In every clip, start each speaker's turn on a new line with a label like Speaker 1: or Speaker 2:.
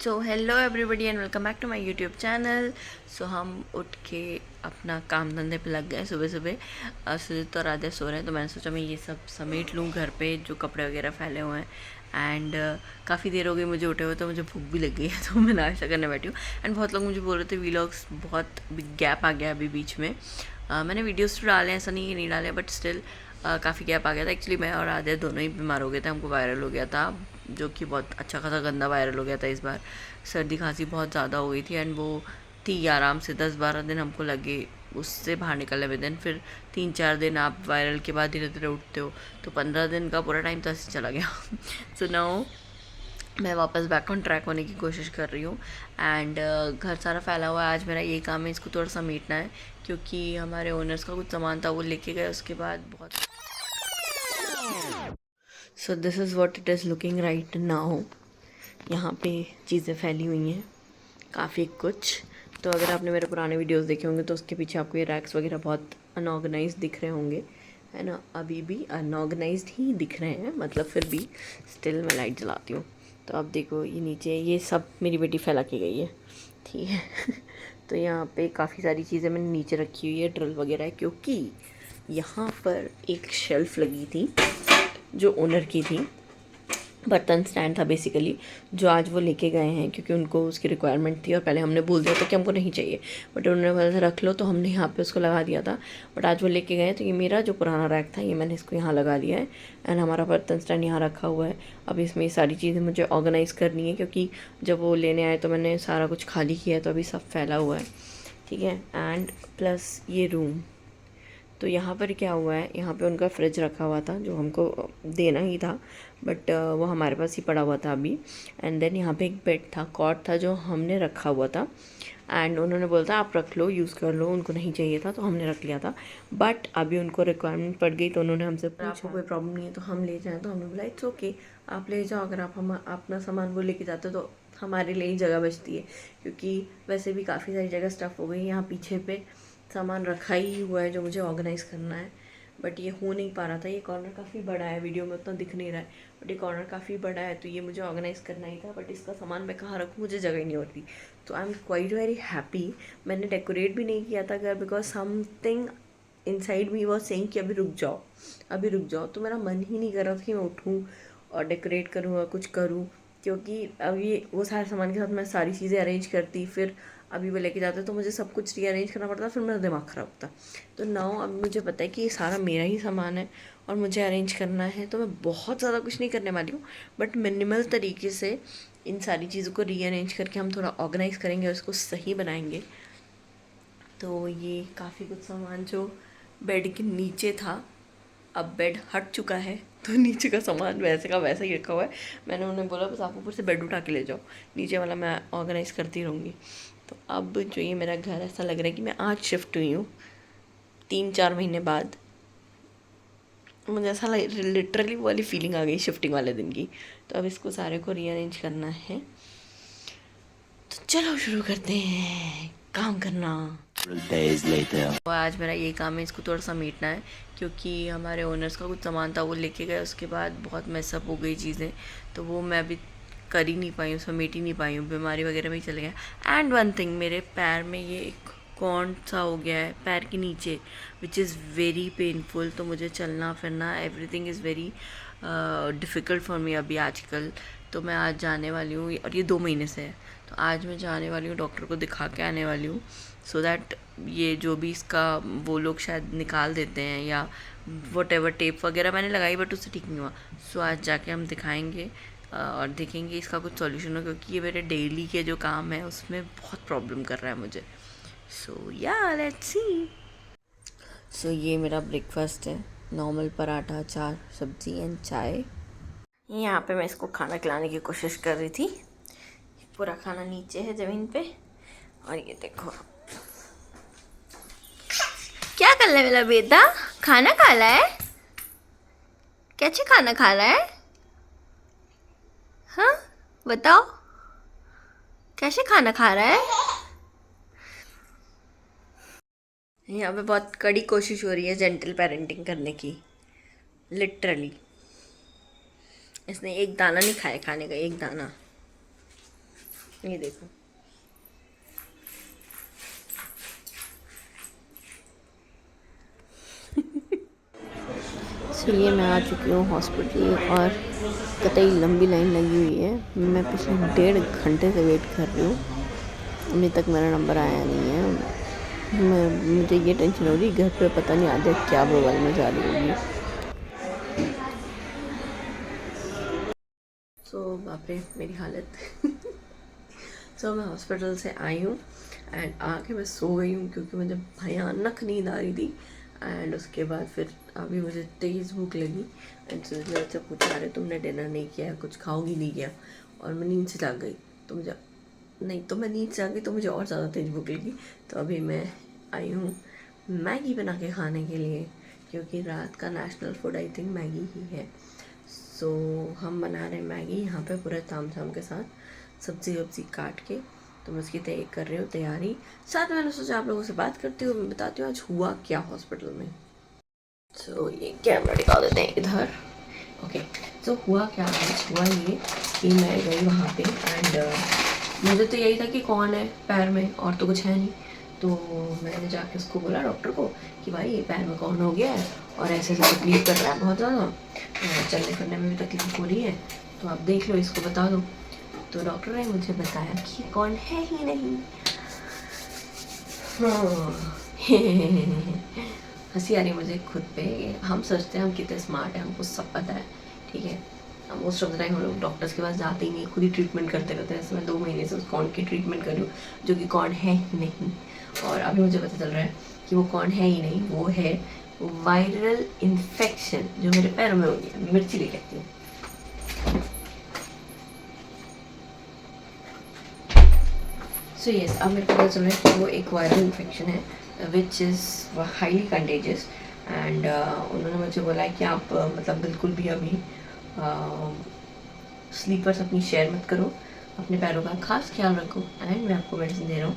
Speaker 1: So hello everybody and welcome back to my YouTube channel. So हम उठ के अपना काम धंधे पे लग गए सुबह सुबह। सुजित और आधे सो रहे हैं तो मैंने सोचा मैं ये सब समेट लूँ घर पे जो कपड़े वगैरह फैले हुए हैं। एंड काफ़ी देर हो गई मुझे उठे हुए तो मुझे भूख भी लग गई है तो मैं नाश्ता करने बैठी हूँ। एंड बहुत लोग मुझे बोल रहे थे वीलॉग्स बहुत गैप आ गया अभी बीच में। मैंने वीडियोज़ तो डाले, ऐसा नहीं कि नहीं डाले, बट स्टिल काफ़ी गैप आ गया था। एक्चुअली मैं और आधे दोनों ही बीमार हो गए थे, हमको वायरल हो गया था, जो कि बहुत अच्छा खासा गंदा वायरल हो गया था इस बार। सर्दी खांसी बहुत ज़्यादा हो गई थी एंड वो थी आराम से 10-12 दिन हमको लगे उससे बाहर निकलने में। दिन फिर 3-4 दिन आप वायरल के बाद धीरे धीरे उठते हो तो 15 दिन का पूरा टाइम तो ऐसे चला गया। सो नाउ मैं वापस बैक ऑन ट्रैक होने की कोशिश कर रही हूँ। एंड घर सारा फैला हुआ है। आज मेरा ये काम है, इसको थोड़ा समेटना है क्योंकि हमारे ओनर्स का कुछ सामान था वो लेके गए उसके बाद बहुत। So this is what it is looking right now. यहाँ पे चीज़ें फैली हुई हैं काफ़ी कुछ। तो अगर आपने मेरे पुराने वीडियोस देखे होंगे तो उसके पीछे आपको ये रैक्स वगैरह बहुत अनऑर्गेनाइज्ड दिख रहे होंगे, है ना। अभी भी अनऑर्गेनाइज्ड ही दिख रहे हैं, मतलब फिर भी स्टिल मैं लाइट जलाती हूँ तो अब देखो ये नीचे ये सब मेरी बेटी फैला के गई है, ठीक है। तो यहाँ पे काफ़ी सारी चीज़ें मैंने नीचे रखी हुई है, ड्रिल वगैरह है, क्योंकि यहाँ पर एक शेल्फ़ लगी थी जो ओनर की थी, बर्तन स्टैंड था बेसिकली, जो आज वो लेके गए हैं क्योंकि उनको उसकी रिक्वायरमेंट थी। और पहले हमने बोल दिया था कि हमको नहीं चाहिए, बट उन्होंने बोला था रख लो, तो हमने यहाँ पे उसको लगा दिया था। बट आज वो लेके गए तो ये मेरा जो पुराना रैक था ये मैंने इसको यहाँ लगा दिया है एंड हमारा बर्तन स्टैंड यहाँ रखा हुआ है। अब इसमें ये सारी चीज़ें मुझे ऑर्गेनाइज़ करनी है क्योंकि जब वो लेने आए तो मैंने सारा कुछ खाली किया है, तो अभी सब फैला हुआ है, ठीक है। एंड प्लस ये रूम, तो यहाँ पर क्या हुआ है, यहाँ पे उनका फ्रिज रखा हुआ था जो हमको देना ही था, बट वो हमारे पास ही पड़ा हुआ था अभी। एंड देन यहाँ पे एक बेड था, कॉट था जो हमने रखा हुआ था एंड उन्होंने बोला था आप रख लो, यूज़ कर लो, उनको नहीं चाहिए था तो हमने रख लिया था। बट अभी उनको रिक्वायरमेंट पड़ गई तो उन्होंने हमसे पूछा आपको कोई प्रॉब्लम नहीं है तो हम ले जाएँ, तो हमने बोला इट्स ओके, आप ले जाओ। अगर आप हम अपना सामान वो लेके जाते हो तो हमारे लिए ही जगह बचती है, क्योंकि वैसे भी काफ़ी सारी जगह स्टफ़ हो गई। यहाँ पीछे पे सामान रखा ही हुआ है जो मुझे ऑर्गेनाइज़ करना है, बट ये हो नहीं पा रहा था। ये कॉर्नर काफ़ी बड़ा है, वीडियो में उतना दिख नहीं रहा है, बट ये कॉर्नर काफ़ी बड़ा है तो ये मुझे ऑर्गेनाइज़ करना ही था। बट इसका सामान मैं कहाँ रखूँ, मुझे जगह ही नहीं होती। तो I am quite very happy. मैंने डेकोरेट भी नहीं किया था घर, because something inside me was saying कि अभी रुक जाओ, अभी रुक जाओ। तो मेरा मन ही नहीं कर रहा था कि मैं उठूँ और डेकोरेट करूँ और कुछ करूँ, क्योंकि अभी वो सारे सामान के साथ मैं सारी चीज़ें अरेंज करती, फिर अभी वो लेके जाते तो मुझे सब कुछ रीअरेंज करना पड़ता, फिर मेरा दिमाग ख़राब होता। तो नाउ अब मुझे पता है कि ये सारा मेरा ही सामान है और मुझे अरेंज करना है, तो मैं बहुत ज़्यादा कुछ नहीं करने वाली हूँ, बट मिनिमल तरीके से इन सारी चीज़ों को रीअरेंज करके हम थोड़ा ऑर्गेनाइज़ करेंगे और उसको सही बनाएंगे। तो ये काफ़ी कुछ सामान जो बेड के नीचे था, अब बेड हट चुका है तो नीचे का सामान वैसे का वैसा ही रखा हुआ है। मैंने उन्हें बोला बस आप ऊपर से बेड उठा के ले जाओ, नीचे वाला मैं ऑर्गेनाइज़ करती रहूँगी। तो अब जो ये मेरा घर, ऐसा लग रहा है कि मैं आज शिफ्ट हुई हूँ 3-4 महीने बाद। मुझे ऐसा लिटरली वो वाली फीलिंग आ गई शिफ्टिंग वाले दिन की। तो अब इसको सारे को रीअरेंज करना है, तो चलो शुरू करते हैं काम करना। तो आज मेरा ये काम है, इसको थोड़ा समेटना है क्योंकि हमारे ओनर्स का कुछ सामान था वो लेके गए उसके बाद बहुत मैसअप हो गई चीज़ें, तो वो मैं अभी कर ही नहीं पाई हूँ, समेट ही नहीं पाई हूँ, बीमारी वगैरह में ही चले गया। एंड वन थिंग, मेरे पैर में ये एक कॉन्ड सा हो गया है पैर के नीचे, विच इज़ वेरी पेनफुल। तो मुझे चलना फिरना everything is very difficult for me अभी आजकल। तो मैं आज जाने वाली हूँ, और ये 2 महीने से है, तो आज मैं जाने वाली हूँ डॉक्टर को दिखा के आने वाली हूँ, सो दैट ये जो भी इसका वो लोग शायद निकाल देते हैं या वट एवर, टेप वगैरह मैंने लगाई बट उससे ठीक नहीं हुआ। सो आज जाके हम दिखाएंगे और देखेंगे इसका कुछ सॉल्यूशन हो, क्योंकि ये मेरे डेली के जो काम है उसमें बहुत प्रॉब्लम कर रहा है मुझे। सो या लेट्स सी। सो ये मेरा ब्रेकफास्ट है, नॉर्मल पराठा, अचार, सब्जी एंड चाय। यहाँ पे मैं इसको खाना खिलाने की कोशिश कर रही थी, पूरा खाना नीचे है ज़मीन पे, और ये देखो क्या कर रहा है मेरा बेटा, खाना खा रहा है, कैसे खाना खा रहा है, हाँ बताओ कैसे खाना खा रहा है। यहाँ पे बहुत कड़ी कोशिश हो रही है जेंटल पेरेंटिंग करने की, लिटरली। इसने एक दाना नहीं खाया, खाने का एक दाना। ये देखो, तो ये मैं आ चुकी हूँ हॉस्पिटल और कतई लंबी लाइन लगी हुई है। मैं पिछले 1.5 घंटे से वेट कर रही हूँ, अभी तक मेरा नंबर आया नहीं है। मुझे ये टेंशन हो रही घर पे पता नहीं आधे क्या बवाल में जा रही होगी। सो बाप रे मेरी हालत सो मैं हॉस्पिटल से आई हूँ एंड आके मैं सो गई हूँ क्योंकि मुझे भयानक नींद आ रही थी। एंड उसके बाद फिर अभी मुझे तेज़ भूख लगी एंड सुनील से पूछा, अरे तुमने डिनर नहीं किया, कुछ खाओगी नहीं क्या? और मैं नींद से जाग गई तो मुझे मैं नींद से आ गई तो मुझे और ज़्यादा तेज़ भूख लगी। तो अभी मैं आई हूँ मैगी बना के खाने के लिए, क्योंकि रात का national food I think Maggi ही है। सो हम बना रहे हैं मैगी यहाँ पे पूरे तामझाम के साथ, सब्ज़ी वब्ज़ी काट के। तो मैं उसकी कर रही हूँ तैयारी। साथ में मैंने सोचा आप लोगों से बात करती हूँ, मैं बताती हूँ आज हुआ क्या हॉस्पिटल में। सो ये कैमरा निकाल देते हैं इधर। ओके, तो हुआ क्या आज? हुआ ये कि मैं गई वहाँ पे एंड मुझे तो यही था कि कौन है पैर में, और तो कुछ है नहीं। तो मैंने जाके उसको बोला डॉक्टर को कि भाई पैर में कौन हो गया है और ऐसे ऐसे तकलीफ कर रहा है बहुत ज़्यादा, चलने फिरने में भी तकलीफ हो रही है, तो आप देख लो, इसको बता दो। तो डॉक्टर ने मुझे बताया कि कौन है ही नहीं। हंसी आ रही मुझे खुद पे। हम सोचते हैं हम कितने स्मार्ट हैं, हमको सब पता है, ठीक है। मोस्ट ऑफ द टाइम हम लोग डॉक्टर्स के पास जाते ही नहीं, खुद ही ट्रीटमेंट करते रहते हैं। जैसे मैं 2 महीने से उस कौन की ट्रीटमेंट कर रही हूँ जो कि कौन है ही नहीं। और अभी मुझे पता चल रहा है कि वो कौन है ही नहीं, वो है वायरल इन्फेक्शन जो मेरे पैरों में हो गया। मिर्ची ले कहती हूँ। सो यस, अब मेरे को पता चल रहा है कि वो एक वायरल इन्फेक्शन है which is highly contagious. And उन्होंने मुझे बोला है कि आप मतलब बिल्कुल भी अभी स्लीपर्स अपनी शेयर मत करो, अपने पैरों का खास ख्याल रखो एंड मैं आपको मेडिसिन दे रहा हूँ,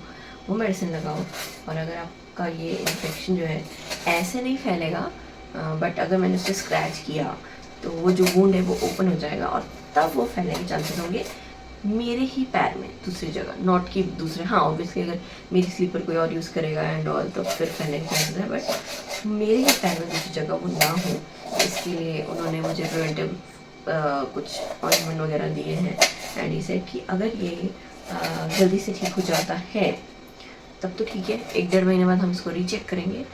Speaker 1: वो मेडिसिन लगाओ। और अगर आपका ये इन्फेक्शन जो है ऐसे नहीं फैलेगा, बट अगर मैंने उसे स्क्रैच किया तो वो जो वुंड है वो ओपन हो जाएगा और तब वो फैलने के चांसेस होंगे मेरे ही पैर में दूसरी जगह, नॉट कि दूसरे। हाँ ऑब्वियसली अगर मेरी स्लीपर कोई और यूज़ करेगा एंड ऑल तो फिर फैलने के चांसेस है, बट मेरे ही पैर में दूसरी जगह वो ना हो, इसके लिए उन्होंने मुझे प्रिवेंटिव कुछ ऑइंटमेंट वगैरह दिए हैं। एंड ये सेड कि अगर ये जल्दी से ठीक हो जाता है तब तो ठीक है, 1-1.5 महीने बाद हम इसको रीचेक करेंगे,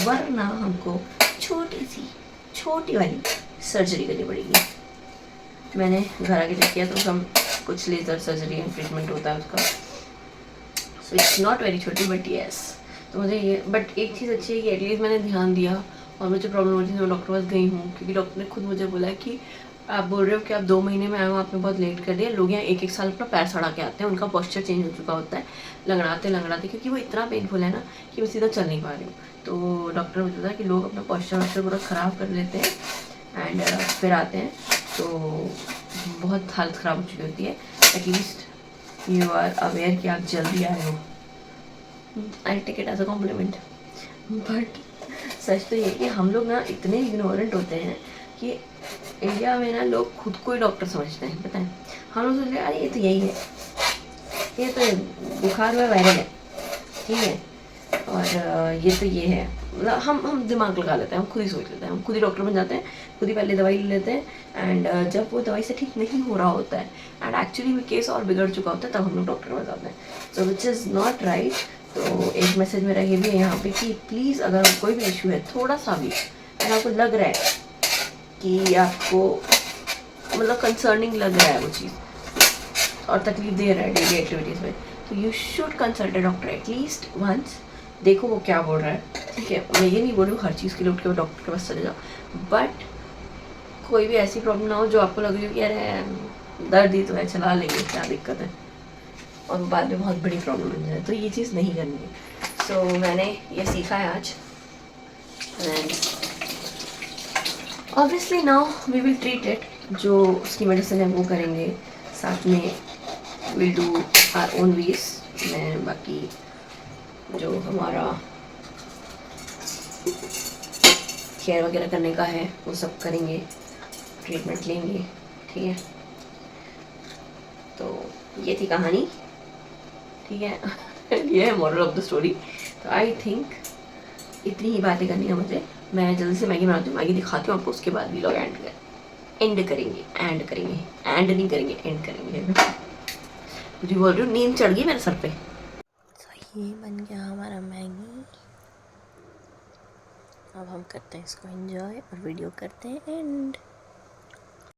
Speaker 1: वरना हमको छोटी वाली सर्जरी करनी पड़ेगी। मैंने घर आके चेक किया तो हम कुछ लेज़र सर्जरी एंड ट्रीटमेंट होता है उसका। सो इट्स नॉट वेरी छोटी बट येस। तो मुझे ये बट एक चीज़ अच्छी है कि एटलीस्ट मैंने ध्यान दिया और मुझे प्रॉब्लम हो रही थी, मैं डॉक्टर पास गई हूँ, क्योंकि डॉक्टर ने खुद मुझे बोला कि आप बोल रहे हो कि आप 2 महीने में आए हो, आपने बहुत लेट कर दिया। लोग यहाँ 1-1 साल अपना पैर सड़ा के आते हैं, उनका पोस्चर चेंज हो चुका होता है लंगड़ाते, क्योंकि वो इतना पेनफुल है ना कि मैं सीधा चल नहीं पा रही हूँ। तो डॉक्टर ने बताया कि लोग अपना पोस्चर पूरा ख़राब कर लेते हैं एंड फिर आते हैं तो बहुत हालत ख़राब हो चुकी होती है। एटलीस्ट यू आर अवेयर कि आप जल्दी आए हो। I take it as a compliment. But सच तो ये कि हम लोग ना इतने इग्नोरेंट होते हैं कि इंडिया में ना लोग खुद को ही डॉक्टर समझते हैं, पता है। हम लोग सोचते हैं अरे ये तो यही है, ये तो बुखार हुआ वायरल है, ठीक है, और ये तो ये है, मतलब हम दिमाग लगा लेते हैं, हम खुद ही सोच लेते हैं, हम खुद ही डॉक्टर बन जाते हैं, खुद ही पहले दवाई ले लेते हैं। एंड जब वो दवाई से ठीक नहीं हो रहा होता है एंड एक्चुअली में केस और बिगड़ चुका होता है तब हम लोग डॉक्टर बन जाते हैं। सो विच इज़ नॉट राइट। तो एक मैसेज मेरा ये भी है यहाँ पे कि प्लीज़ अगर कोई भी इशू है थोड़ा सा भी, अगर आपको लग रहा है कि आपको मतलब कंसर्निंग लग रहा है वो चीज़ और तकलीफ दे रहा है डेली एक्टिविटीज़ में, तो you should consult a doctor at least once. देखो वो क्या बोल रहा है, ठीक है। मैं ये नहीं बोल रही हूँ हर चीज़ के लिए उठ के डॉक्टर के पास चले जाओ, बट कोई भी ऐसी प्रॉब्लम ना हो जो आपको लग रही हो कि अरे दर्द ही तो है, चला लेंगे, क्या दिक्कत है, और बाद में बहुत बड़ी प्रॉब्लम बन जाए, तो ये चीज़ नहीं करनी है। सो मैंने ये सीखा है आज and obviously now we will treat it. जो उसकी मेडिसिन है वो करेंगे, साथ में will do our own ways. मैं बाकी जो हमारा केयर वगैरह करने का है वो सब करेंगे, ट्रीटमेंट लेंगे, ठीक है। तो ये थी कहानी ठीक है। ये है मॉरल ऑफ द स्टोरी। तो आई थिंक इतनी ही बातें करनी है मुझे। मैं जल्दी से मैगी बनाती हूँ, मैगी दिखाती हूँ आपको, उसके बाद भी लोग एंड करेंगे, एंड नहीं करेंगे, एंड करेंगे। मुझे बोल रही हूँ नींद चढ़ गई मेरे सर पे। तो ये बन गया हमारा मैगी। अब हम करते हैं इसको एंजॉय और वीडियो करते हैं एंड।